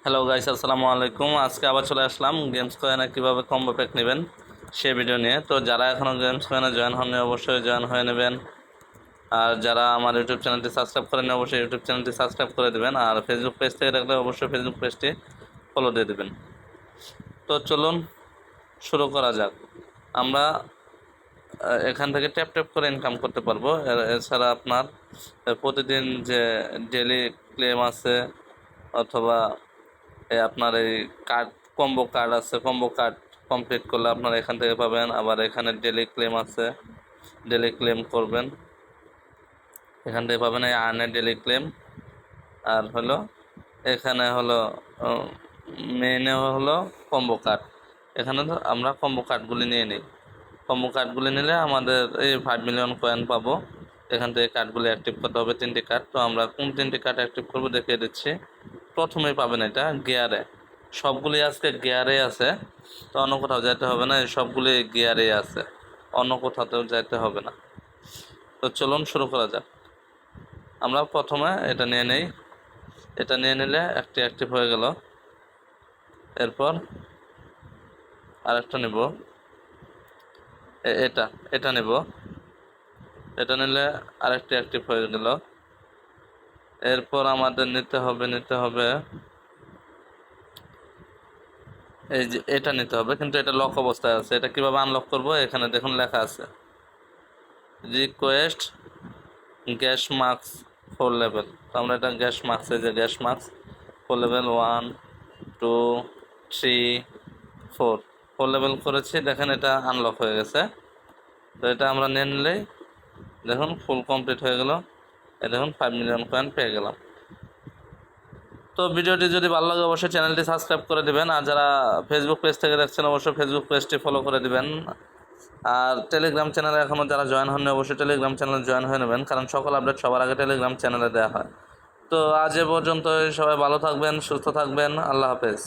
Hello guys, আসসালামু আলাইকুম। আজকে আবার চলে আসলাম গেমস কয়েনে কীভাবে কম্বো প্যাক নেবেন সে ভিডিও নিয়ে। তো যারা এখনও গেমস কয়েনে জয়েন হননি অবশ্যই জয়েন হয়ে নেবেন। আর যারা আমার ইউটিউব চ্যানেলটি সাবস্ক্রাইব করেন অবশ্যই ইউটিউব চ্যানেলটি সাবস্ক্রাইব করে দেবেন। আর ফেসবুক পেজ থেকে দেখলে অবশ্যই ফেসবুক পেজটি ফলো দিয়ে দেবেন। তো চলুন শুরু করা যাক। আমরা এখান থেকে ট্যাপ ট্যাপ করে ইনকাম করতে পারবো। এছাড়া আপনার প্রতিদিন যে ডেলি ক্লেম আছে অথবা আপনার এই কার্ড কম্বো কার্ড আছে, কম্বো কার্ড কমপ্লিট করলে আপনারা এখান থেকে পাবেন। আবার এখানে ডেলি ক্লেম আছে, ডেলি ক্লেম করবেন, এখান থেকে পাবেন এই আর্নে ডেলি ক্লেম। আর হলো এখানে হলো মেইনে হলো কম্বো কার্ড। এখানে তো আমরা কম্বো কার্ডগুলি নিয়ে নিই। কম্বো কার্ডগুলি নিলে আমাদের এই 5 মিলিয়ন কয়েন পাবো। এখান থেকে কার্ডগুলি অ্যাক্টিভ করতে হবে 3টি কার্ড। তো আমরা কোন 3টি কার্ড অ্যাক্টিভ করবো দেখিয়ে দিচ্ছি। প্রথমেই পাবেন এটা গিয়ারে, সবগুলি আজকে গিয়ারে আছে। তো অন্য কোথাও যেতে হবে না, সবগুলি গিয়ারে আছে, অন্য কোথাতেও যেতে হবে না। তো চলুন শুরু করা যাক। আমরা প্রথমে এটা নিয়ে নেই। এটা নিয়ে নিলে একটি অ্যাক্টিভ হয়ে গেল। এরপর আরেকটা নেব, এটা এটা নেব। এটা নিলে আরেকটি অ্যাক্টিভ হয়ে গেল। এরপর আমাদের নিতে হবে এই যে এটা নিতে হবে, কিন্তু এটা লক অবস্থায় আছে। এটা কিভাবে আনলক করব, এখানে দেখুন লেখা আছে রিকোয়েস্ট গ্যাস মার্কস 4 লেভেল। তো আমরা এটা গ্যাস মার্কস, এই যে গ্যাস মার্কস 4 লেভেল 1 2 3 4 লেভেল করেছি। দেখেন এটা আনলক হয়ে গেছে। তো এটা আমরা নিয়ে নিলেই দেখুন ফুল কমপ্লিট হয়ে গেল। এই দেখুন 5 মিলিয়ন কয়েন পেয়ে গেলাম। তো ভিডিওটি যদি ভালো লাগে অবশ্যই চ্যানেলটি সাবস্ক্রাইব করে দেবেন। আর যারা ফেসবুক পেজ থেকে দেখছেন অবশ্যই ফেসবুক পেজটি ফলো করে দেবেন। আর টেলিগ্রাম চ্যানেলে এখনও যারা জয়েন হননি অবশ্যই টেলিগ্রাম চ্যানেলে জয়েন হয়ে নেবেন, কারণ সকল আপডেট সবার আগে টেলিগ্রাম চ্যানেলে দেওয়া হয়। তো আজ এ পর্যন্ত, সবাই ভালো থাকবেন, সুস্থ থাকবেন, আল্লাহ হাফেজ।